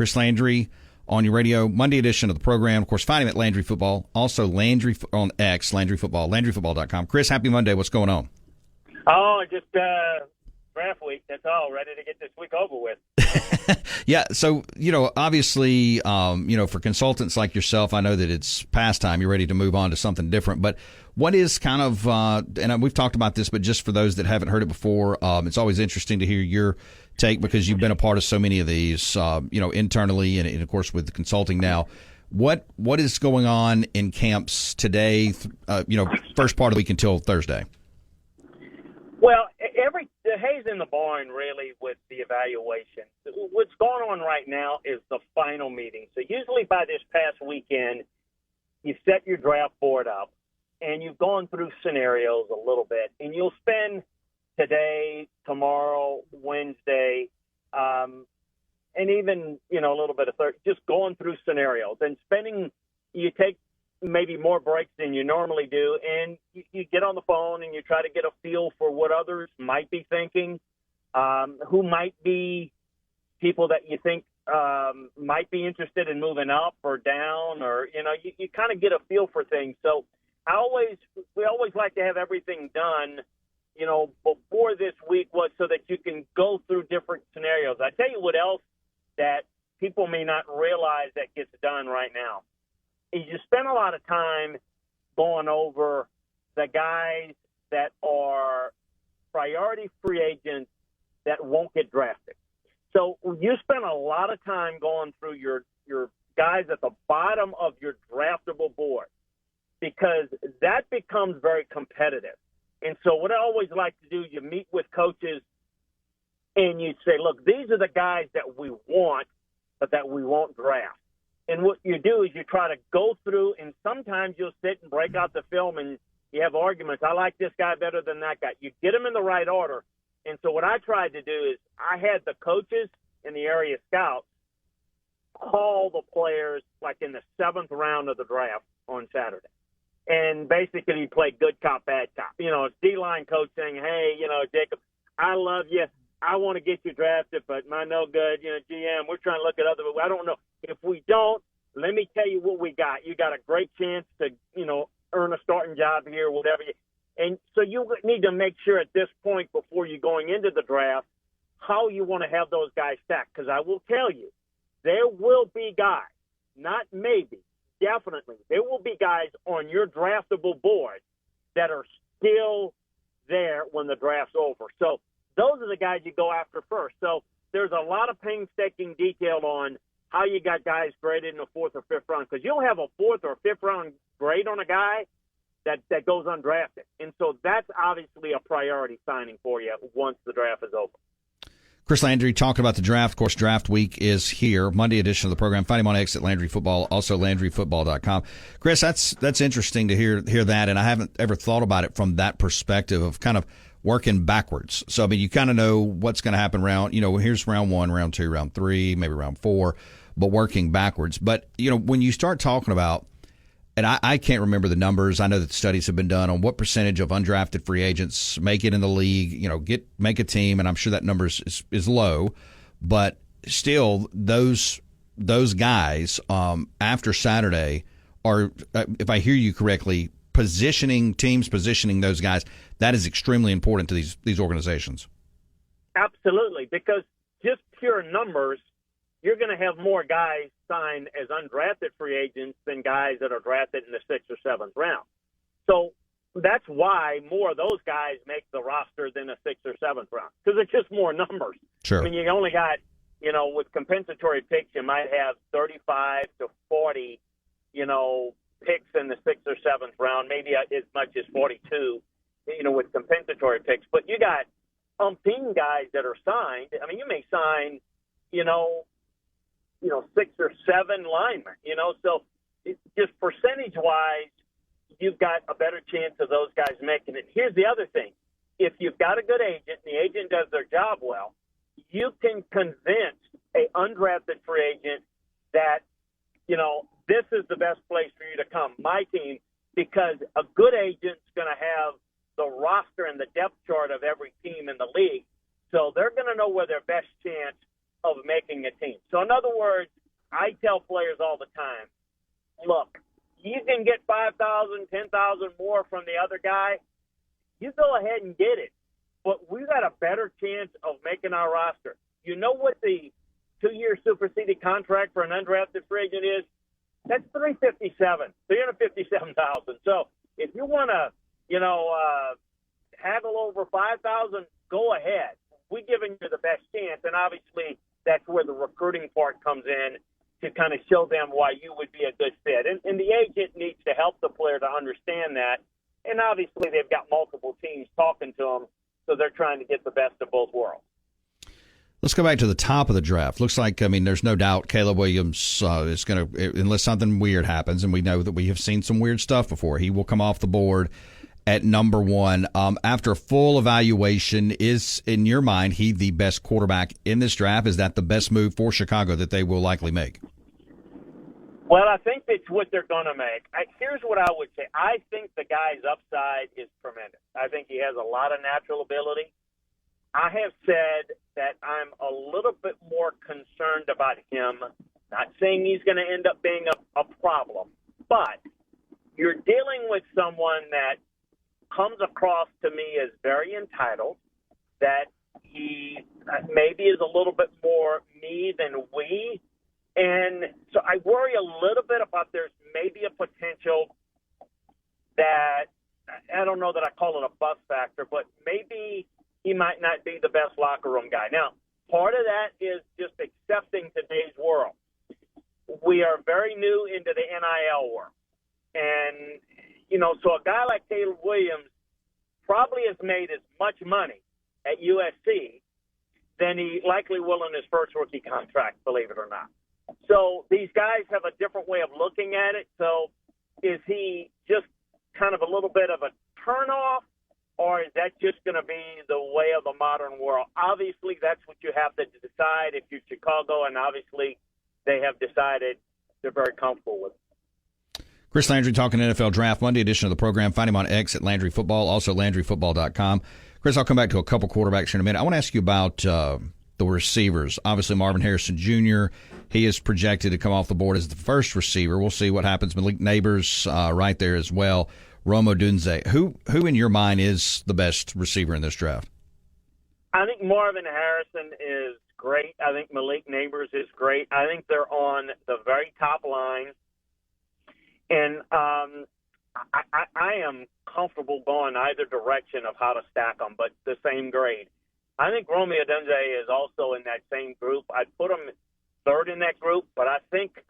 Chris Landry on your radio, Monday edition of the program. Of course, find him at Landry Football. Also, Landry on X, Landry Football, LandryFootball.com. Chris, happy Monday. What's going on? Oh, just draft week. That's all. Ready to get this week over with. Yeah. So, obviously, for consultants like yourself, I know that it's past time. You're ready to move on to something different. But what is kind of, and we've talked about this, but just for those that haven't heard it before, it's always interesting to hear your take because you've been a part of so many of these, internally and of course, with the consulting now. What is going on in camps today, first part of the week until Thursday? Well, the hay's in the barn, really, with the evaluation. What's going on right now is the final meeting. So usually by this past weekend, you set your draft board up, and you've gone through scenarios a little bit, and you'll spend today, tomorrow, Wednesday, and even, a little bit of Thursday, just going through scenarios and you take maybe more breaks than you normally do, and you get on the phone and you try to get a feel for what others might be thinking, who might be people that you think might be interested in moving up or down, or you kind of get a feel for things. So we always like to have everything done before this week was so that you can go through different scenarios. I tell you what else that people may not realize that gets done right now. You spend a lot of time going over the guys that are priority free agents that won't get drafted. So you spend a lot of time going through your guys at the bottom of your draftable board because that becomes very competitive. And so what I always like to do, you meet with coaches and you say, look, these are the guys that we want, but that we won't draft. And what you do is you try to go through, and sometimes you'll sit and break out the film and you have arguments. I like this guy better than that guy. You get them in the right order. And so what I tried to do is I had the coaches and the area scouts call the players like in the 7th round of the draft on Saturday. And basically play good cop, bad cop. It's D-line coach saying, hey, Jacob, I love you. I want to get you drafted, but my no good, GM, we're trying to look at other, I don't know. If we don't, let me tell you what we got. You got a great chance to, earn a starting job here, whatever. And so you need to make sure at this point before you're going into the draft how you want to have those guys stacked. Because I will tell you, there will be guys, not maybe, definitely, there will be guys on your draftable board that are still there when the draft's over. So those are the guys you go after first. So there's a lot of painstaking detail on how you got guys graded in the 4th or 5th round, because you'll have a 4th or 5th round grade on a guy that goes undrafted. And so that's obviously a priority signing for you once the draft is over. Chris Landry talking about the draft. Of course, draft week is here. Monday edition of the program. Find him on X at Landry Football, also LandryFootball.com. Chris, that's interesting to hear that, and I haven't ever thought about it from that perspective of kind of working backwards. So, you kind of know what's going to happen here's round 1, round 2, round 3, maybe round 4, but working backwards. But, when you start talking about, and I can't remember the numbers. I know that studies have been done on what percentage of undrafted free agents make it in the league, make a team, and I'm sure that number is low. But still, those guys after Saturday are, if I hear you correctly, positioning those guys. That is extremely important to these organizations. Absolutely, because just pure numbers, you're going to have more guys signed as undrafted free agents than guys that are drafted in the 6th or 7th round. So that's why more of those guys make the roster than a 6th or 7th round, because it's just more numbers. Sure. You only got, with compensatory picks, you might have 35 to 40, picks in the 6th or 7th round, maybe as much as 42, with compensatory picks. But you got umpteen guys that are signed. You may sign, 6 or 7 linemen, so it's just percentage-wise, you've got a better chance of those guys making it. Here's the other thing. If you've got a good agent, and the agent does their job well, you can convince a undrafted free agent that, this is the best place for you to come, my team, because a good agent's going to have the roster and the depth chart of every team in the league. So they're going to know where their best chance of making a team. So, in other words, I tell players all the time, look, you can get 5,000, 10,000 more from the other guy. You go ahead and get it. But we've got a better chance of making our roster. You know what the 2-year superseded contract for an undrafted free agent is? That's $357,000. So if you want to, haggle over 5,000, go ahead. We're giving you the best chance, and obviously that's where the recruiting part comes in to kind of show them why you would be a good fit. And the agent needs to help the player to understand that. And obviously they've got multiple teams talking to them, so they're trying to get the best of both worlds. Let's go back to the top of the draft. Looks like, there's no doubt Caleb Williams is going to, unless something weird happens, and we know that we have seen some weird stuff before, he will come off the board at number 1. After a full evaluation, is, in your mind, he the best quarterback in this draft? Is that the best move for Chicago that they will likely make? Well, I think that's what they're going to make. Here's what I would say. I think the guy's upside is tremendous. I think he has a lot of natural ability. I have said that I'm a little bit more concerned about him. Not saying he's going to end up being a problem, but you're dealing with someone that comes across to me as very entitled, that he maybe is a little bit more me than we. And so I worry a little bit about there's maybe a potential that, I don't know that I call it a bust factor, but maybe he might not be the best locker room guy. Now, part of that is just accepting today's world. We are very new into the NIL world. And, so a guy like Caleb Williams probably has made as much money at USC than he likely will in his first rookie contract, believe it or not. So these guys have a different way of looking at it. So is he just kind of a little bit of a turnoff, or is that just going to be the way of the modern world? Obviously, that's what you have to decide if you're Chicago, and obviously they have decided they're very comfortable with it. Chris Landry talking NFL Draft Monday edition of the program. Find him on X at Landry Football, also LandryFootball.com. Chris, I'll come back to a couple quarterbacks here in a minute. I want to ask you about the receivers. Obviously, Marvin Harrison Jr., he is projected to come off the board as the first receiver. We'll see what happens. Malik Neighbors right there as well. Rome Odunze. Who in your mind is the best receiver in this draft? I think Marvin Harrison is great. I think Malik Neighbors is great. I think they're on the very top line. And I am comfortable going either direction of how to stack them, but the same grade. I think Rome Odunze is also in that same group. I'd put him third in that group, but I think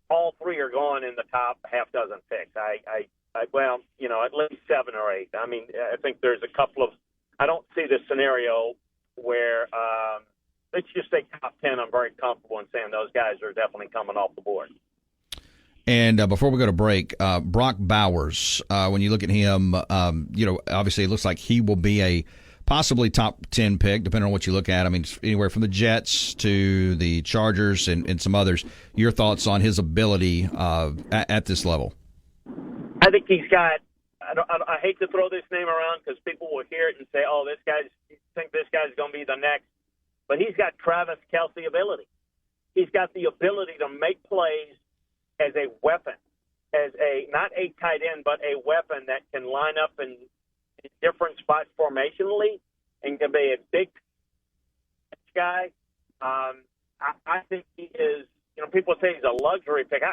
all three are going in the top half dozen picks. At least 7 or 8. I mean, I think there's a couple of – I don't see the scenario where let's just say top 10. I'm very comfortable in saying those guys are definitely coming off the board. And before we go to break, Brock Bowers, when you look at him, obviously it looks like he will be a possibly top 10 pick, depending on what you look at. I mean, anywhere from the Jets to the Chargers and some others. Your thoughts on his ability at this level? I think he's got I hate to throw this name around because people will hear it and say, oh, this guy's going to be the next. But he's got Travis Kelce ability. He's got the ability to make plays as a weapon, not a tight end, but a weapon that can line up in different spots formationally and can be a big guy. I think he is, people say he's a luxury pick.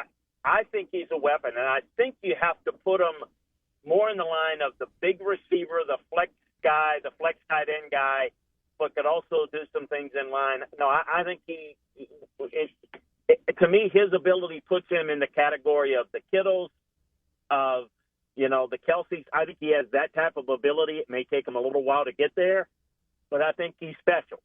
I think he's a weapon, and I think you have to put him more in the line of the big receiver, the flex guy, the flex tight end guy, but could also do some things in line. No, I think to me, his ability puts him in the category of the Kittles, of, the Kelce's. I think he has that type of ability. It may take him a little while to get there, but I think he's special.